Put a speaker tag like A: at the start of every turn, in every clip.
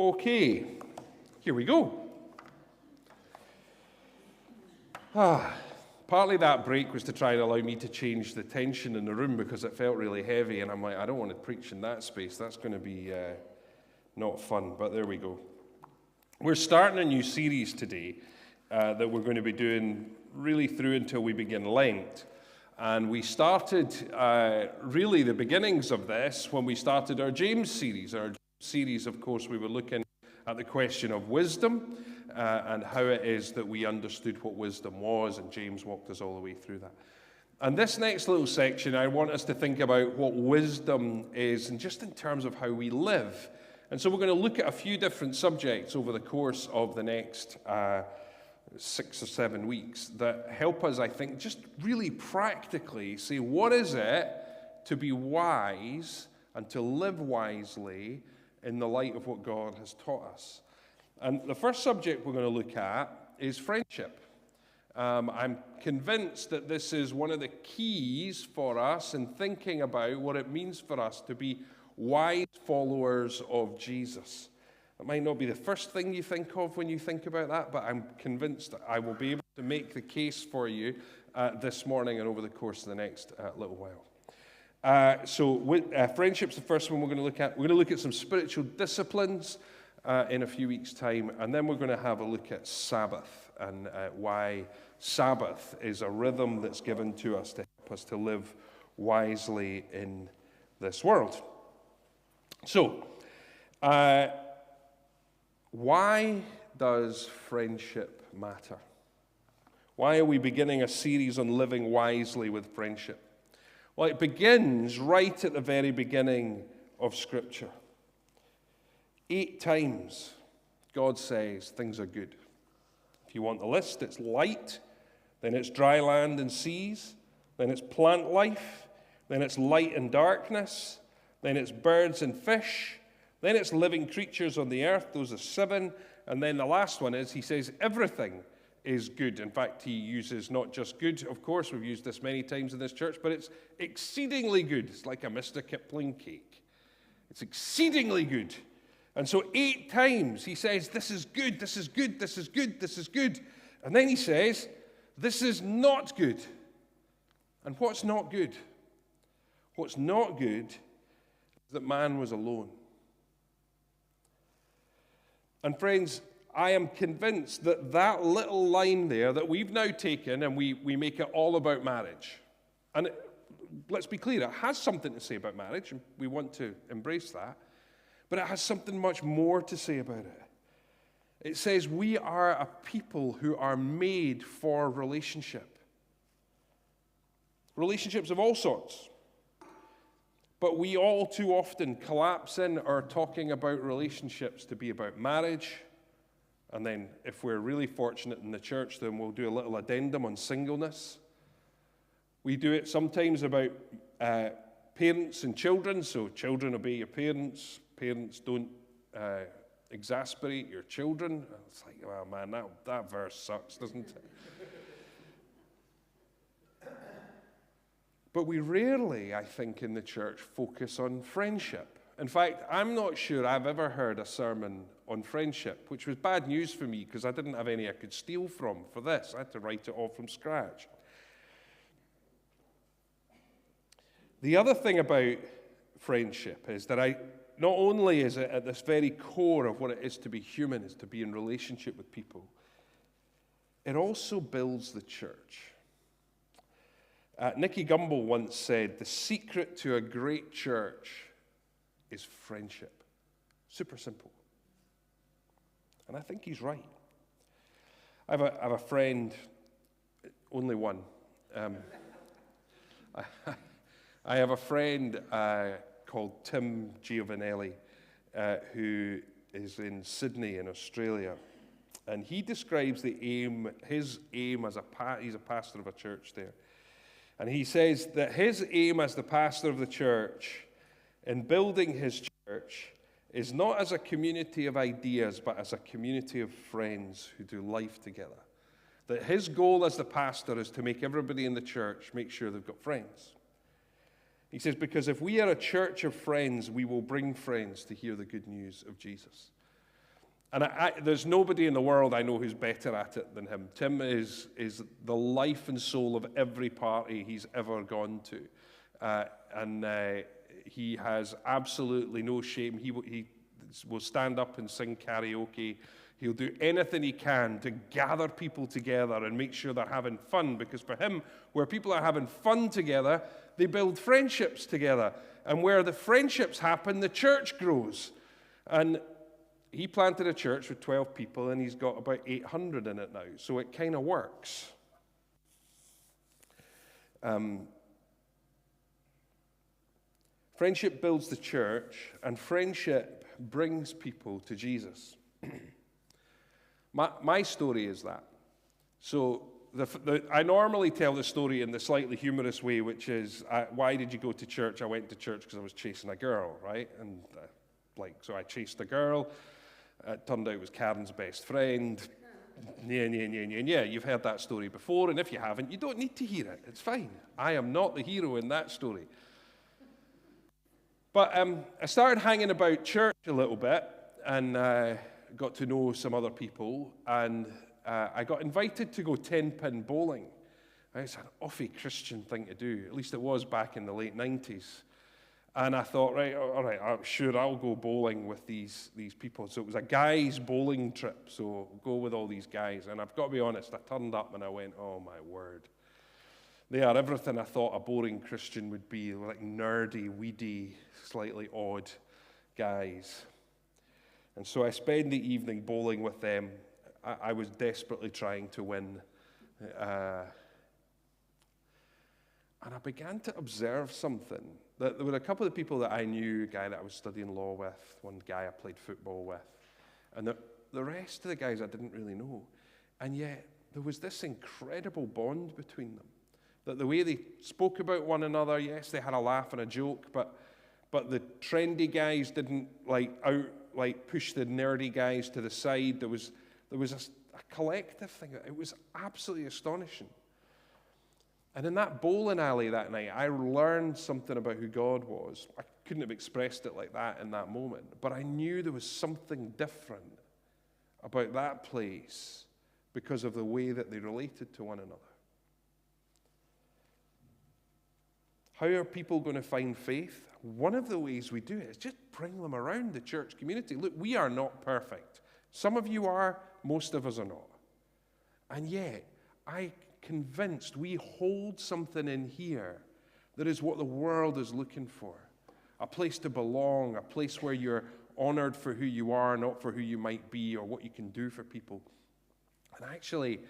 A: Okay, here we go. Partly that break was to try and allow me to change the tension in the room because it felt really heavy, and I'm like, I don't want to preach in that space. That's going to be not fun, but there we go. We're starting a new series today that we're going to be doing really through until we begin Lent. And we started really the beginnings of this when we started our James series. Our James series, of course, we were looking at the question of wisdom and how it is that we understood what wisdom was, and James walked us all the way through that. And this next little section, I want us to think about what wisdom is, and just in terms of how we live. And so we're going to look at a few different subjects over the course of the next 6 or 7 weeks that help us, I think, just really practically say, what is it to be wise and to live wisely in the light of what God has taught us? And the first subject we're going to look at is friendship. I'm convinced that this is one of the keys for us in thinking about what it means for us to be wise followers of Jesus. It might not be the first thing you think of when you think about that, but I'm convinced that I will be able to make the case for you this morning and over the course of the next little while. Friendship's the first one we're going to look at. We're going to look at some spiritual disciplines in a few weeks' time, and then we're going to have a look at Sabbath and why Sabbath is a rhythm that's given to us to help us to live wisely in this world. So, why does friendship matter? Why are we beginning a series on living wisely with friendship? Well, it begins right at the very beginning of Scripture. 8 times God says things are good. If you want the list, it's light, then it's dry land and seas, then it's plant life, then it's light and darkness, then it's birds and fish, then it's living creatures on the earth. Those are 7. And then the last one is, he says, everything is good. In fact, he uses not just good, of course, we've used this many times in this church, but it's exceedingly good. It's like a Mr. Kipling cake. It's exceedingly good. And so 8 times he says, this is good, this is good, this is good, this is good. And then he says, this is not good. And what's not good? What's not good is that man was alone. And friends, I am convinced that that little line there that we've now taken and we make it all about marriage. And let's be clear, it has something to say about marriage, and we want to embrace that. But it has something much more to say about it. It says we are a people who are made for relationship. Relationships of all sorts. But we all too often collapse in our talking about relationships to be about marriage. And then if we're really fortunate in the church, then we'll do a little addendum on singleness. We do it sometimes about parents and children. So children obey your parents. Parents don't exasperate your children. It's like, oh man, that verse sucks, doesn't it? But we rarely, I think, in the church focus on friendship. In fact, I'm not sure I've ever heard a sermon on friendship, which was bad news for me because I didn't have any I could steal from for this. I had to write it all from scratch. The other thing about friendship is that not only is it at this very core of what it is to be human, is to be in relationship with people, it also builds the church. Nicky Gumbel once said, the secret to a great church is friendship. Super simple. And I think he's right. I have a friend, only one. I have a friend called Tim Giovanelli, who is in Sydney in Australia. And he describes his aim as he's a pastor of a church there. And he says that his aim as the pastor of the church in building his church is not as a community of ideas, but as a community of friends who do life together. That his goal as the pastor is to make everybody in the church make sure they've got friends. He says, because if we are a church of friends, we will bring friends to hear the good news of Jesus. And there's nobody in the world I know who's better at it than him. Tim is the life and soul of every party he's ever gone to. And he has absolutely no shame. He will stand up and sing karaoke. He'll do anything he can to gather people together and make sure they're having fun, because for him, where people are having fun together, they build friendships together. And where the friendships happen, the church grows. And he planted a church with 12 people, and he's got about 800 in it now. So it kind of works. Friendship builds the church, and friendship brings people to Jesus. My story is that. So I normally tell the story in the slightly humorous way, which is, why did you go to church? I went to church because I was chasing a girl, right? And so I chased a girl. It turned out it was Karen's best friend. Yeah. You've heard that story before, and if you haven't, you don't need to hear it. It's fine. I am not the hero in that story. But I started hanging about church a little bit, and got to know some other people, and I got invited to go 10-pin bowling. It's an awfully Christian thing to do. At least it was back in the late 90s. And I thought, right, all right, sure, I'll go bowling with these people. So it was a guys' bowling trip, so go with all these guys. And I've got to be honest, I turned up and I went, oh my word. They are everything I thought a boring Christian would be, like nerdy, weedy, slightly odd guys. And so I spent the evening bowling with them. I was desperately trying to win. And I began to observe something. There were a couple of people that I knew, a guy that I was studying law with, one guy I played football with. And the rest of the guys I didn't really know. And yet, there was this incredible bond between them. That the way they spoke about one another, yes, they had a laugh and a joke, but the trendy guys didn't push the nerdy guys to the side. There was a collective thing. It was absolutely astonishing. And in that bowling alley that night, I learned something about who God was. I couldn't have expressed it like that in that moment, but I knew there was something different about that place because of the way that they related to one another. How are people going to find faith? One of the ways we do it is just bring them around the church community. Look, we are not perfect. Some of you are, most of us are not. And yet, I'm convinced we hold something in here that is what the world is looking for. A place to belong, a place where you're honored for who you are, not for who you might be or what you can do for people. And actually,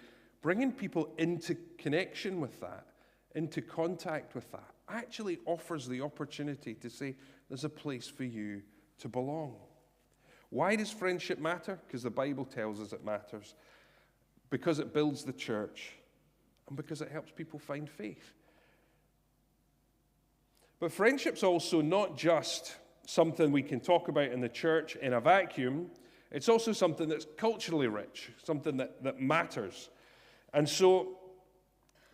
A: bringing people into connection with that, into contact with that, actually offers the opportunity to say, there's a place for you to belong. Why does friendship matter? Because the Bible tells us it matters. Because it builds the church. And because it helps people find faith. But friendship's also not just something we can talk about in the church in a vacuum. It's also something that's culturally rich, something that matters. And so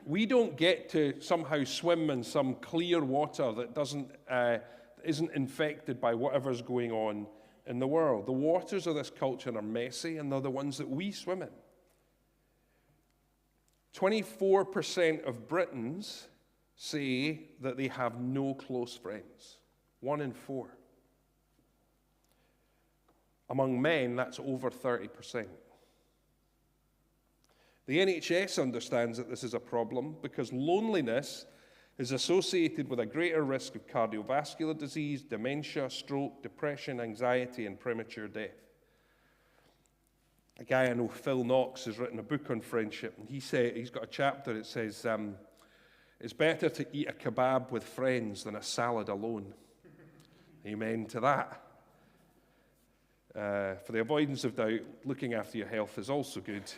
A: we don't get to somehow swim in some clear water that isn't infected by whatever's going on in the world. The waters of this culture are messy, and they're the ones that we swim in. 24% of Britons say that they have no close friends. 1 in 4. Among men, that's over 30%. The NHS understands that this is a problem because loneliness is associated with a greater risk of cardiovascular disease, dementia, stroke, depression, anxiety, and premature death. A guy I know, Phil Knox, has written a book on friendship, and he's got a chapter that says, it's better to eat a kebab with friends than a salad alone. Amen to that. For the avoidance of doubt, looking after your health is also good.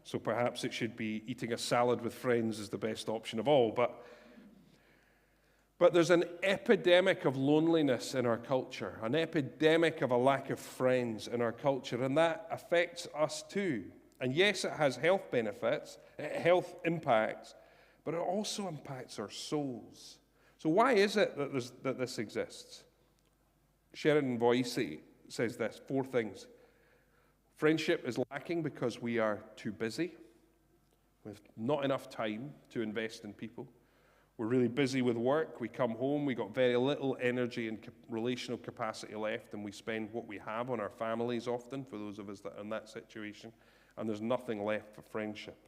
A: So perhaps it should be eating a salad with friends is the best option of all. But there's an epidemic of loneliness in our culture, an epidemic of a lack of friends in our culture, and that affects us too. And yes, it has health benefits, health impacts, but it also impacts our souls. So why is it that this exists? Sheridan Voysey says this, 4 things. Friendship is lacking because we are too busy, with not enough time to invest in people. We're really busy with work. We come home, we got very little energy and relational capacity left, and we spend what we have on our families often, for those of us that are in that situation, and there's nothing left for friendship.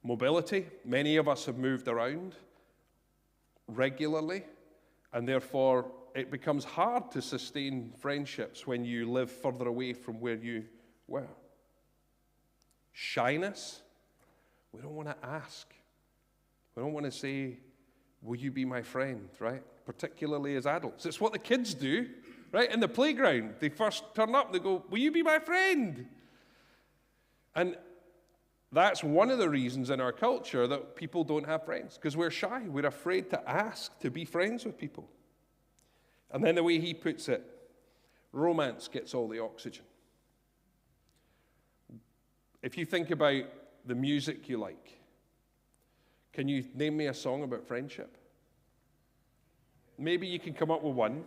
A: Mobility. Many of us have moved around regularly, and therefore it becomes hard to sustain friendships when you live further away from where you were. Shyness. We don't want to ask. We don't want to say, will you be my friend, right? Particularly as adults. It's what the kids do, right? In the playground, they first turn up, they go, will you be my friend? And that's one of the reasons in our culture that people don't have friends, because we're shy. We're afraid to ask to be friends with people. And then the way he puts it, romance gets all the oxygen. If you think about the music you like, can you name me a song about friendship? Maybe you can come up with one.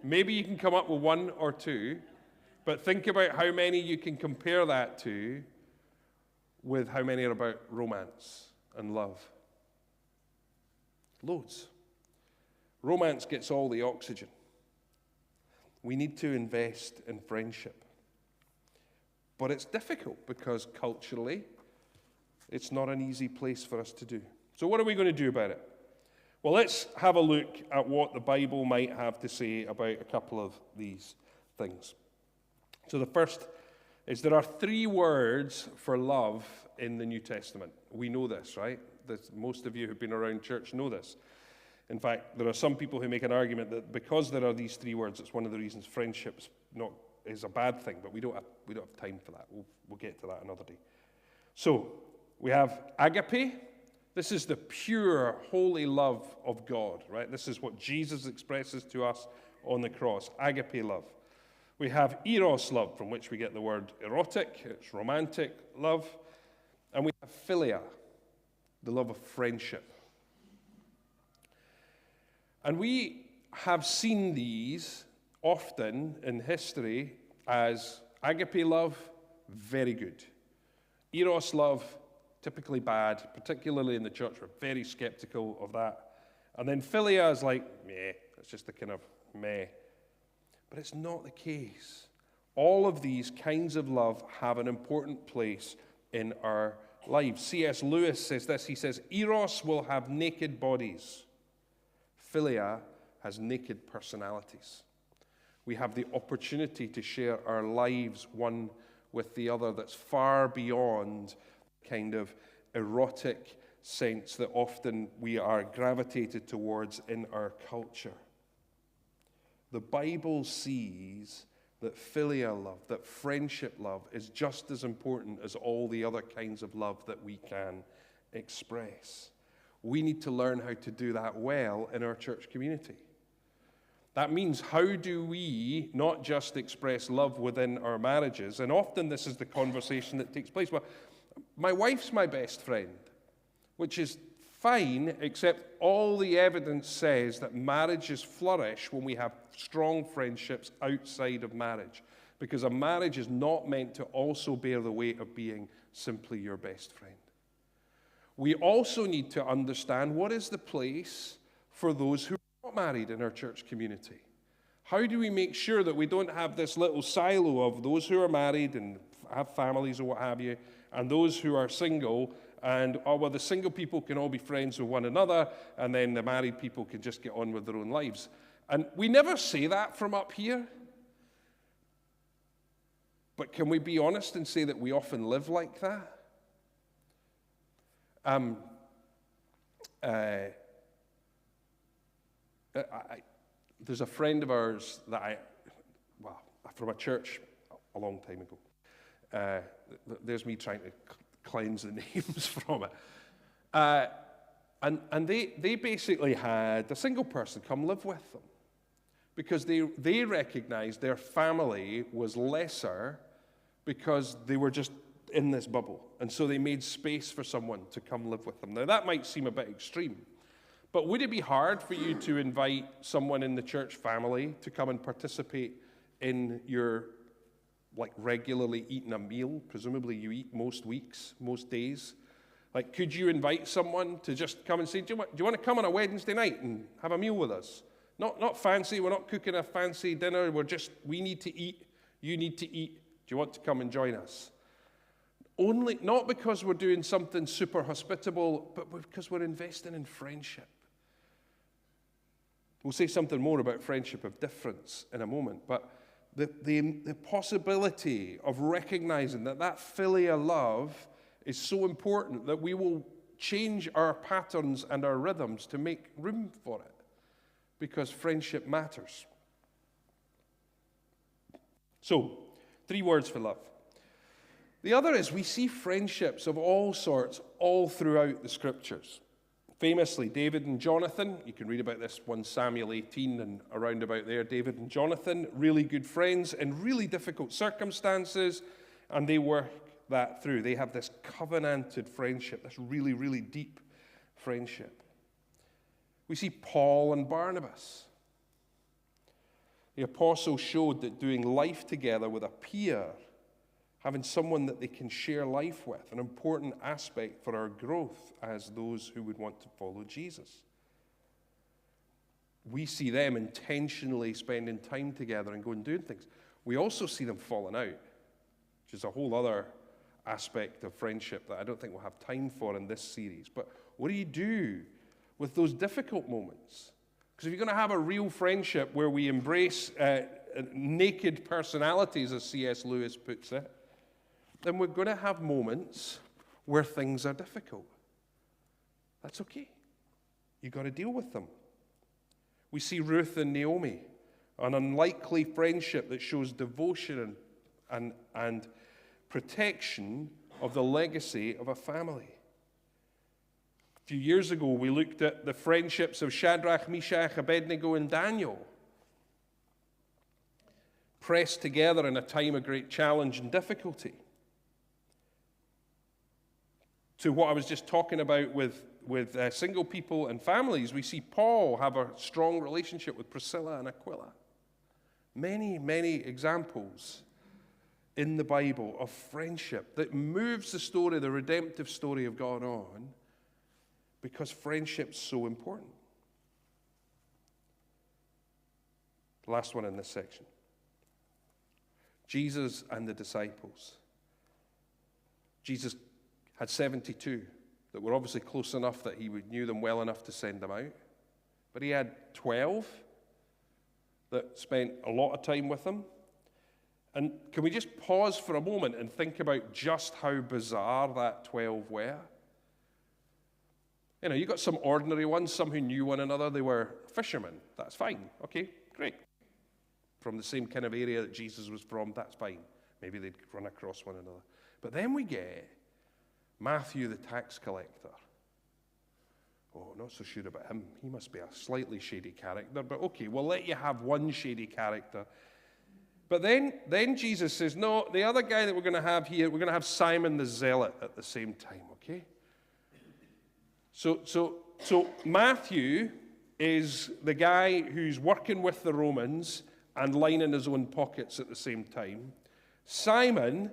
A: Maybe you can come up with one or two, but think about how many you can compare that to with how many are about romance and love. Loads. Romance gets all the oxygen. We need to invest in friendship. But it's difficult because culturally, it's not an easy place for us to do. So what are we going to do about it? Well, let's have a look at what the Bible might have to say about a couple of these things. So the first is there are 3 words for love in the New Testament. We know this, right? Most of you who've been around church know this. In fact, there are some people who make an argument that because there are these 3 words, it's one of the reasons friendship's is a bad thing, but we don't have time for that. We'll get to that another day. So, we have agape. This is the pure, holy love of God, right? This is what Jesus expresses to us on the cross, agape love. We have eros love, from which we get the word erotic. It's romantic love. And we have philia, the love of friendship. And we have seen these often in history as agape love, very good. Eros love, typically bad, particularly in the church. We're very skeptical of that. And then philia is like, meh. It's just a kind of meh. But it's not the case. All of these kinds of love have an important place in our lives. C.S. Lewis says this. He says, Eros will have naked bodies. Philia has naked personalities. We have the opportunity to share our lives one with the other that's far beyond kind of erotic sense that often we are gravitated towards in our culture. The Bible sees that filial love, that friendship love, is just as important as all the other kinds of love that we can express. We need to learn how to do that well in our church community. That means, how do we not just express love within our marriages? And often this is the conversation that takes place. Well, my wife's my best friend, which is fine, except all the evidence says that marriages flourish when we have strong friendships outside of marriage, because a marriage is not meant to also bear the weight of being simply your best friend. We also need to understand what is the place for those who are not married in our church community. How do we make sure that we don't have this little silo of those who are married and have families or what have you, and those who are single, and the single people can all be friends with one another, and then the married people can just get on with their own lives. And we never say that from up here. But can we be honest and say that we often live like that? There's a friend of ours that from a church a long time ago. There's me trying to cleanse the names from it. And they basically had a single person come live with them because they recognized their family was lesser because they were just in this bubble. And so they made space for someone to come live with them. Now, that might seem a bit extreme, but would it be hard for you to invite someone in the church family to come and participate in your like regularly eating a meal. Presumably you eat most weeks, most days. Like, could you invite someone to just come and say, do you want to come on a Wednesday night and have a meal with us? Not fancy, we're not cooking a fancy dinner, we need to eat, you need to eat. Do you want to come and join us? Only, not because we're doing something super hospitable, but because we're investing in friendship. We'll say something more about friendship of difference in a moment, but the possibility of recognizing that filial love is so important that we will change our patterns and our rhythms to make room for it, because friendship matters. So, 3 words for love. The other is we see friendships of all sorts all throughout the Scriptures. Famously, David and Jonathan, you can read about this 1 Samuel 18 and around about there. David and Jonathan, really good friends in really difficult circumstances, and they work that through. They have this covenanted friendship, this really, really deep friendship. We see Paul and Barnabas. The apostles showed that doing life together with a peer, having someone that they can share life with, an important aspect for our growth as those who would want to follow Jesus. We see them intentionally spending time together and going and doing things. We also see them falling out, which is a whole other aspect of friendship that I don't think we'll have time for in this series. But what do you do with those difficult moments? Because if you're going to have a real friendship where we embrace naked personalities, as C.S. Lewis puts it, then we're going to have moments where things are difficult. That's okay. You've got to deal with them. We see Ruth and Naomi, an unlikely friendship that shows devotion and protection of the legacy of a family. A few years ago, we looked at the friendships of Shadrach, Meshach, Abednego, and Daniel, pressed together in a time of great challenge and difficulty. To what I was just talking about with single people and families, we see Paul have a strong relationship with Priscilla and Aquila. Many, many examples in the Bible of friendship that moves the story, the redemptive story of God on, because friendship's so important. The last one in this section. Jesus and the disciples. Jesus had 72 that were obviously close enough that he knew them well enough to send them out. But he had 12 that spent a lot of time with him. And can we just pause for a moment and think about just how bizarre that 12 were? You know, you got some ordinary ones, some who knew one another. They were fishermen. That's fine. Okay, great. From the same kind of area that Jesus was from, that's fine. Maybe they'd run across one another. But then we get Matthew the tax collector. Oh, not so sure about him. He must be a slightly shady character. But okay, we'll let you have one shady character. But then Jesus says, no, the other guy that we're going to have here, we're going to have Simon the Zealot at the same time, okay? So Matthew is the guy who's working with the Romans and lining his own pockets at the same time. Simon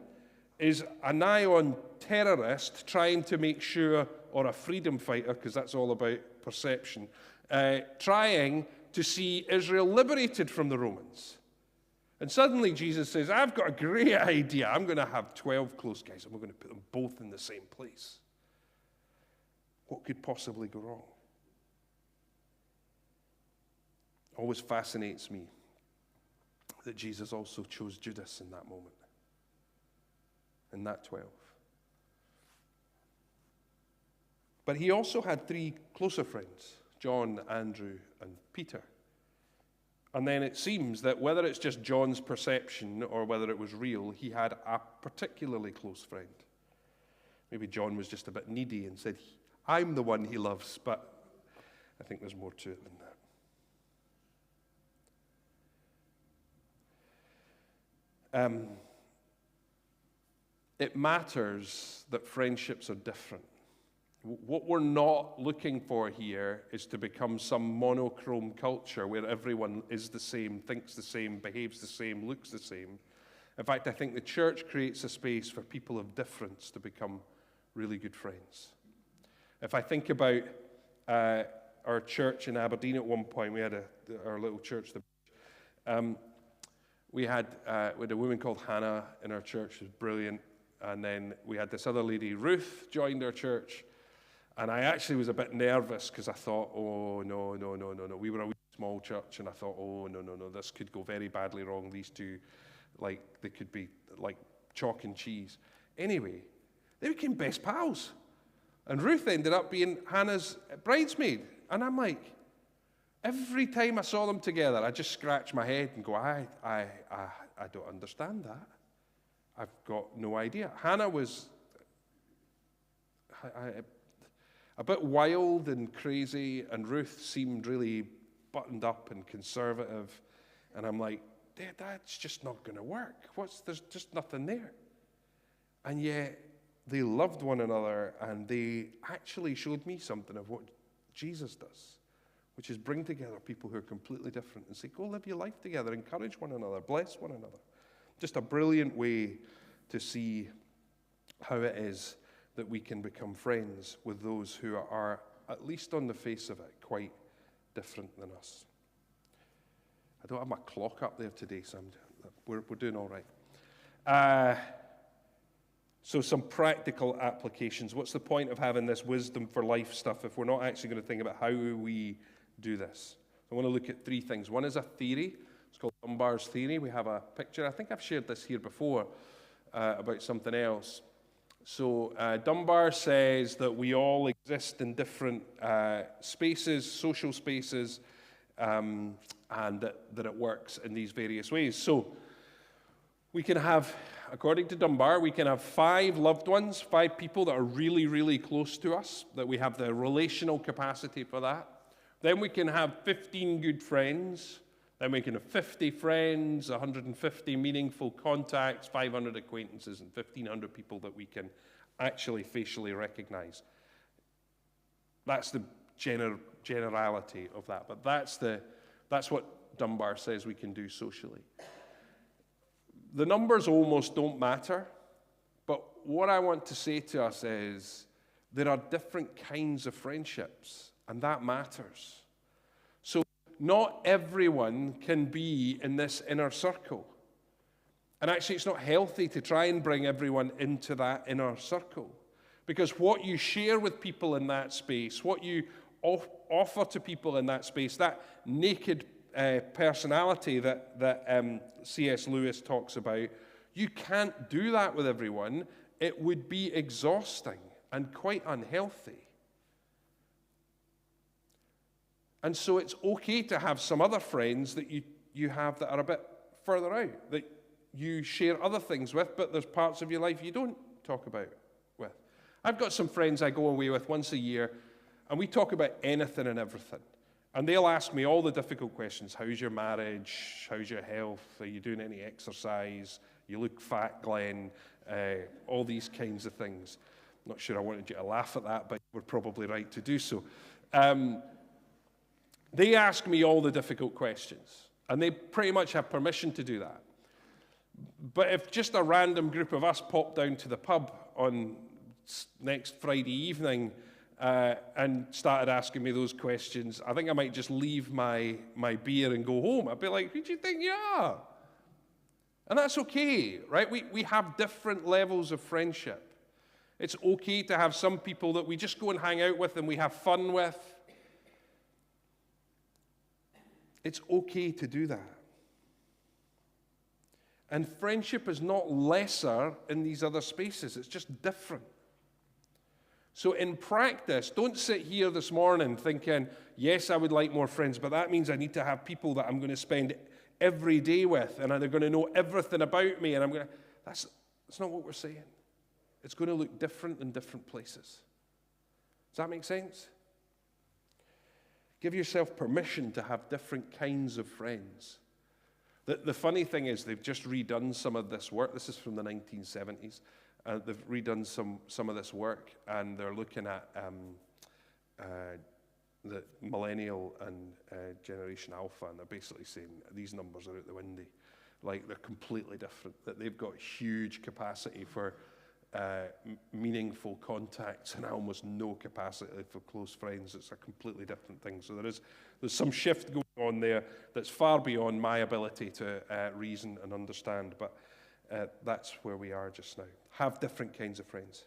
A: is a nigh-on terrorist trying to make sure, or a freedom fighter, because that's all about perception, trying to see Israel liberated from the Romans. And suddenly Jesus says, I've got a great idea. I'm going to have 12 close guys, and we're going to put them both in the same place. What could possibly go wrong? Always fascinates me that Jesus also chose Judas in that moment, in that 12. But he also had 3 closer friends, John, Andrew, and Peter. And then it seems that whether it's just John's perception or whether it was real, he had a particularly close friend. Maybe John was just a bit needy and said, I'm the one he loves, but I think there's more to it than that. It matters that friendships are different. What we're not looking for here is to become some monochrome culture where everyone is the same, thinks the same, behaves the same, looks the same. In fact, I think the church creates a space for people of difference to become really good friends. If I think about our church in Aberdeen at one point, we had our little church. We had a woman called Hannah in our church, who was brilliant. And then we had this other lady, Ruth, joined our church. And I actually was a bit nervous because I thought, oh, no. We were a wee small church, and I thought, oh, no, this could go very badly wrong. These two, they could be like chalk and cheese. Anyway, they became best pals. And Ruth ended up being Hannah's bridesmaid. And I'm like, every time I saw them together, I just scratch my head and go, I don't understand that. I've got no idea. Hannah was a bit wild and crazy, and Ruth seemed really buttoned up and conservative. And I'm like, that's just not going to work. There's just nothing there. And yet, they loved one another, and they actually showed me something of what Jesus does, which is bring together people who are completely different and say, go live your life together, encourage one another, bless one another. Just a brilliant way to see how it is that we can become friends with those who are, at least on the face of it, quite different than us. I don't have my clock up there today, so we're doing all right. So some practical applications. What's the point of having this wisdom for life stuff if we're not actually going to think about how we do this? I want to look at three things. One is a theory. It's called Dunbar's theory. We have a picture. I think I've shared this here before about something else. So Dunbar says that we all exist in different spaces, social spaces, and that it works in these various ways. So we can have, according to Dunbar, we can have 5 loved ones, 5 people that are really, really close to us, that we have the relational capacity for that. Then we can have 15 good friends. Then we can have 50 friends, 150 meaningful contacts, 500 acquaintances, and 1,500 people that we can actually facially recognize. That's the generality of that, but that's what Dunbar says we can do socially. The numbers almost don't matter, but what I want to say to us is there are different kinds of friendships, and that matters. So not everyone can be in this inner circle. And actually, it's not healthy to try and bring everyone into that inner circle, because what you share with people in that space, what you offer to people in that space, that naked personality that C.S. Lewis talks about, you can't do that with everyone. It would be exhausting and quite unhealthy. And so it's okay to have some other friends that you have that are a bit further out, that you share other things with, but there's parts of your life you don't talk about with. I've got some friends I go away with once a year, and we talk about anything and everything. And they'll ask me all the difficult questions. How's your marriage? How's your health? Are you doing any exercise? You look fat, Glenn. All these kinds of things. I'm not sure I wanted you to laugh at that, but we're probably right to do so. They ask me all the difficult questions, and they pretty much have permission to do that. But if just a random group of us pop down to the pub on next Friday evening and started asking me those questions, I think I might just leave my beer and go home. I'd be like, who do you think you are? And that's okay, right? We have different levels of friendship. It's okay to have some people that we just go and hang out with and we have fun with. It's okay to do that. And friendship is not lesser in these other spaces. It's just different. So in practice, don't sit here this morning thinking, yes, I would like more friends, but that means I need to have people that I'm going to spend every day with, and they're going to know everything about me, and that's not what we're saying. It's going to look different in different places. Does that make sense? Give yourself permission to have different kinds of friends. The funny thing is they've just redone some of this work. This is from the 1970s. They've redone some of this work, and they're looking at the millennial and Generation Alpha, and they're basically saying these numbers are out the window. like they're completely different, that they've got huge capacity for meaningful contacts and almost no capacity for close friends. It's a completely different thing. So there's some shift going on there that's far beyond my ability to reason and understand, but that's where we are just now. Have different kinds of friends.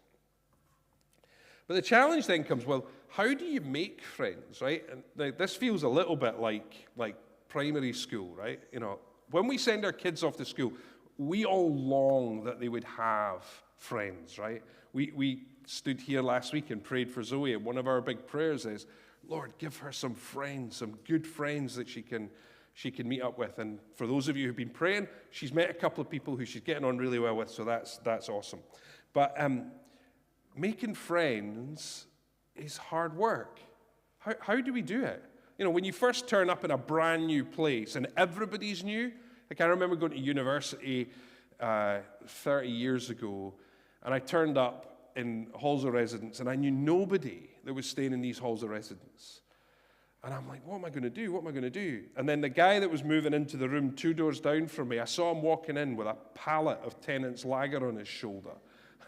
A: But the challenge then comes, well, how do you make friends, right? And now, this feels a little bit like primary school, right? You know, when we send our kids off to school, we all long that they would have friends, right? We stood here last week and prayed for Zoe, and one of our big prayers is, Lord, give her some friends, some good friends that she can meet up with. And for those of you who've been praying, she's met a couple of people who she's getting on really well with, so that's awesome. But making friends is hard work. How do we do it? You know, when you first turn up in a brand new place and everybody's new, like I remember going to university 30 years ago, and I turned up in halls of residence, and I knew nobody that was staying in these halls of residence. And I'm like, what am I going to do? What am I going to do? And then the guy that was moving into the room 2 doors down from me, I saw him walking in with a pallet of Tennent's Lager on his shoulder.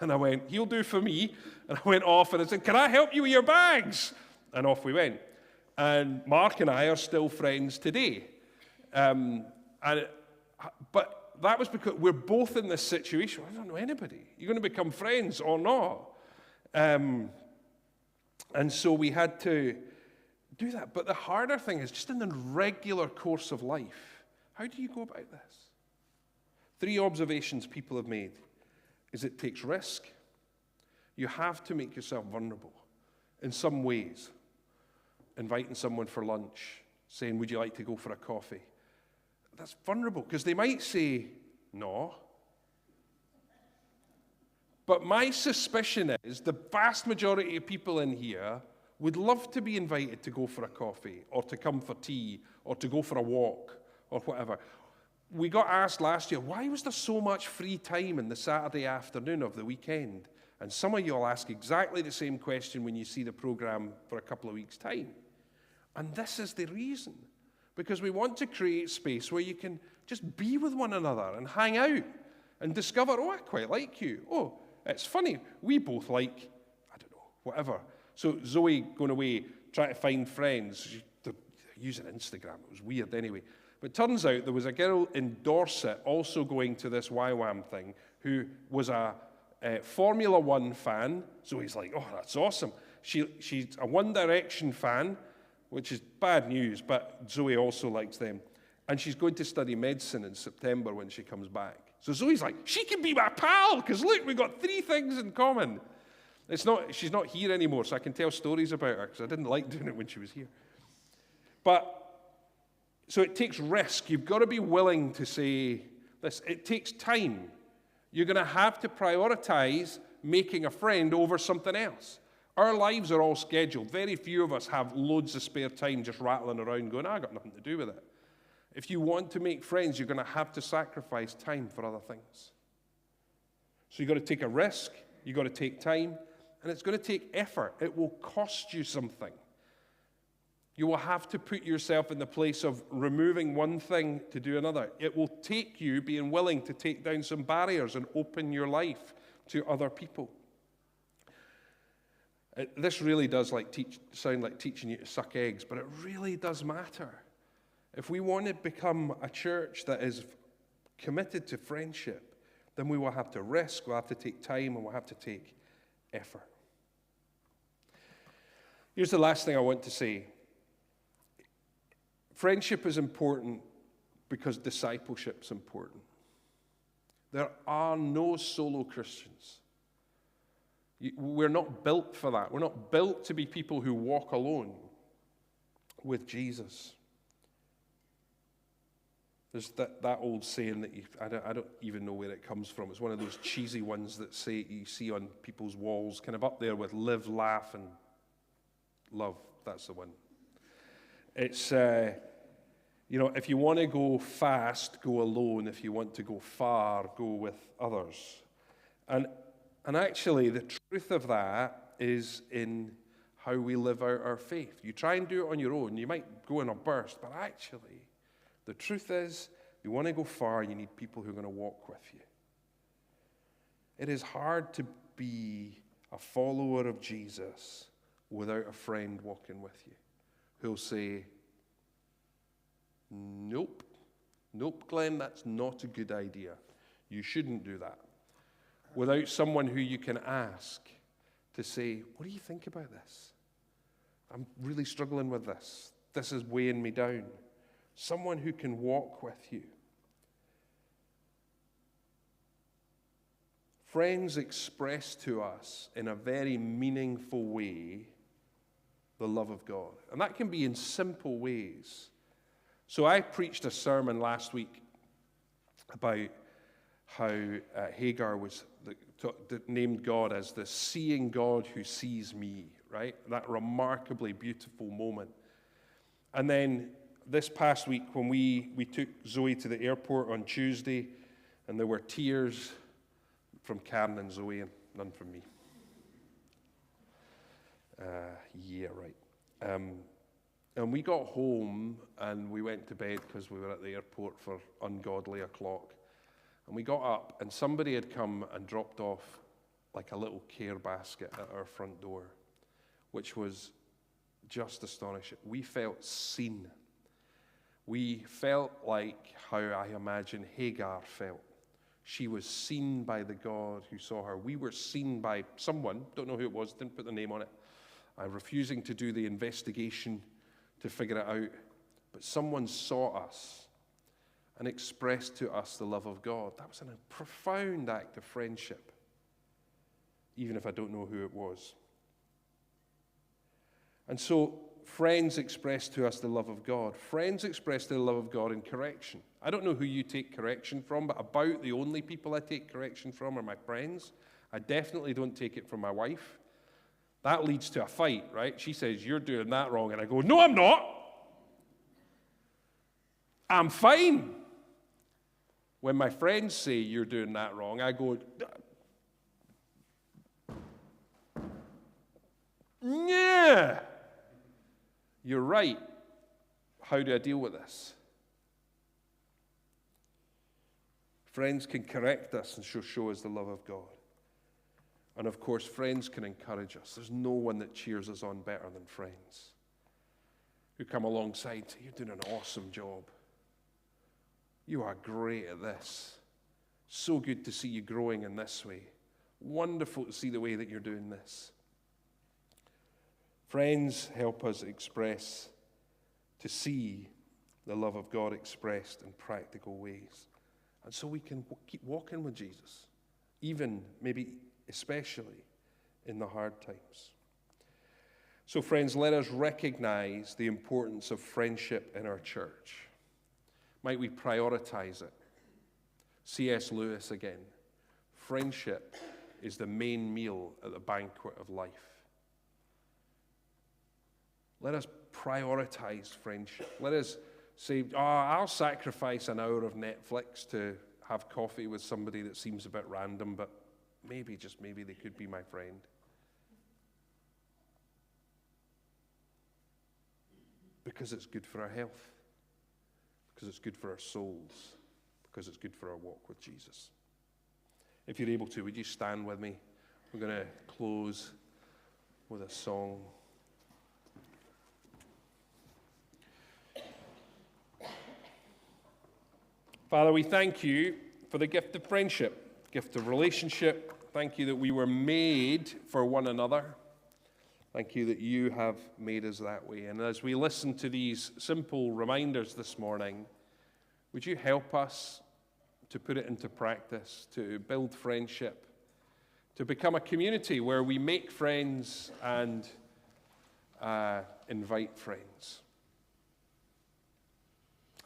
A: And I went, he'll do for me. And I went off and I said, can I help you with your bags? And off we went. And Mark and I are still friends today. But that was because we're both in this situation. I don't know anybody. You're going to become friends or not. And so we had to do that. But the harder thing is just in the regular course of life, how do you go about this? 3 observations people have made is it takes risk. You have to make yourself vulnerable in some ways. Inviting someone for lunch, saying, would you like to go for a coffee? That's vulnerable, because they might say no. But my suspicion is the vast majority of people in here would love to be invited to go for a coffee, or to come for tea, or to go for a walk, or whatever. We got asked last year, why was there so much free time in the Saturday afternoon of the weekend? And some of you will ask exactly the same question when you see the program for a couple of weeks' time. And this is the reason. Because we want to create space where you can just be with one another and hang out and discover, oh, I quite like you. Oh, it's funny. We both like, I don't know, whatever. So Zoe going away, trying to find friends, using Instagram. It was weird anyway. But it turns out there was a girl in Dorset also going to this YWAM thing who was a Formula One fan. Zoe's like, oh, that's awesome. She's a One Direction fan, which is bad news, but Zoe also likes them. And she's going to study medicine in September when she comes back. So Zoe's like, she can be my pal, because look, we've got 3 things in common. She's not here anymore, so I can tell stories about her, because I didn't like doing it when she was here. So it takes risk. You've got to be willing to say this. It takes time. You're going to have to prioritize making a friend over something else. Our lives are all scheduled. Very few of us have loads of spare time just rattling around going, I got nothing to do with it. If you want to make friends, you're going to have to sacrifice time for other things. So you've got to take a risk, you've got to take time, and it's going to take effort. It will cost you something. You will have to put yourself in the place of removing one thing to do another. It will take you being willing to take down some barriers and open your life to other people. This really does sound like teaching you to suck eggs, but it really does matter. If we want to become a church that is committed to friendship, then we will have to risk, we'll have to take time, and we'll have to take effort. Here's the last thing I want to say. Friendship is important because discipleship is important. There are no solo Christians. We're not built for that. We're not built to be people who walk alone with Jesus. There's that old saying that I don't even know where it comes from. It's one of those cheesy ones that you see on people's walls, kind of up there with live, laugh, and love. That's the one. It's, if you want to go fast, go alone. If you want to go far, go with others. And actually, the truth of that is in how we live out our faith. You try and do it on your own, you might go in a burst, but actually, the truth is You want to go far, you need people who are going to walk with you. It is hard to be a follower of Jesus without a friend walking with you who'll say, nope, Glenn, that's not a good idea. You shouldn't do that. Without someone who you can ask to say, what do you think about this? I'm really struggling with this. This is weighing me down. Someone who can walk with you. Friends express to us in a very meaningful way the love of God. And that can be in simple ways. So I preached a sermon last week about how Hagar was named God as the seeing God who sees me, right? That remarkably beautiful moment. And then this past week when we took Zoe to the airport on Tuesday, and there were tears from Karen and Zoe and none from me. Yeah, right. And we got home and we went to bed because we were at the airport for ungodly o'clock. And we got up and somebody had come and dropped off like a little care basket at our front door, which was just astonishing. We felt seen. We felt like how I imagine Hagar felt. She was seen by the God who saw her. We were seen by someone, don't know who it was, didn't put the name on it. I'm refusing to do the investigation to figure it out. But someone saw us and expressed to us the love of God. That was a profound act of friendship, even if I don't know who it was. And so, friends express to us the love of God. Friends express the love of God in correction. I don't know who you take correction from, but about the only people I take correction from are my friends. I definitely don't take it from my wife. That leads to a fight, right? She says, you're doing that wrong. And I go, no, I'm not. I'm fine. When my friends say you're doing that wrong, I go, yeah, you're right. How do I deal with this? Friends can correct us and show us the love of God. And of course, friends can encourage us. There's no one that cheers us on better than friends who come alongside and say, you're doing an awesome job. You are great at this. So good to see you growing in this way. Wonderful to see the way that you're doing this. Friends help us express, to see the love of God expressed in practical ways. And so we can keep walking with Jesus, even maybe especially in the hard times. So friends, let us recognize the importance of friendship in our church. Might we prioritize it? C.S. Lewis again. Friendship is the main meal at the banquet of life. Let us prioritize friendship. Let us say, I'll sacrifice an hour of Netflix to have coffee with somebody that seems a bit random, but maybe, just maybe, they could be my friend. Because it's good for our health. Because it's good for our souls. Because it's good for our walk with Jesus. If you're able to, would you stand with me? We're going to close with a song. Father, we thank you for the gift of friendship, gift of relationship. Thank you that we were made for one another. Thank you that you have made us that way. And as we listen to these simple reminders this morning, would you help us to put it into practice, to build friendship, to become a community where we make friends and invite friends.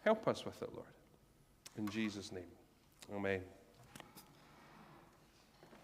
A: Help us with it, Lord. In Jesus' name, amen.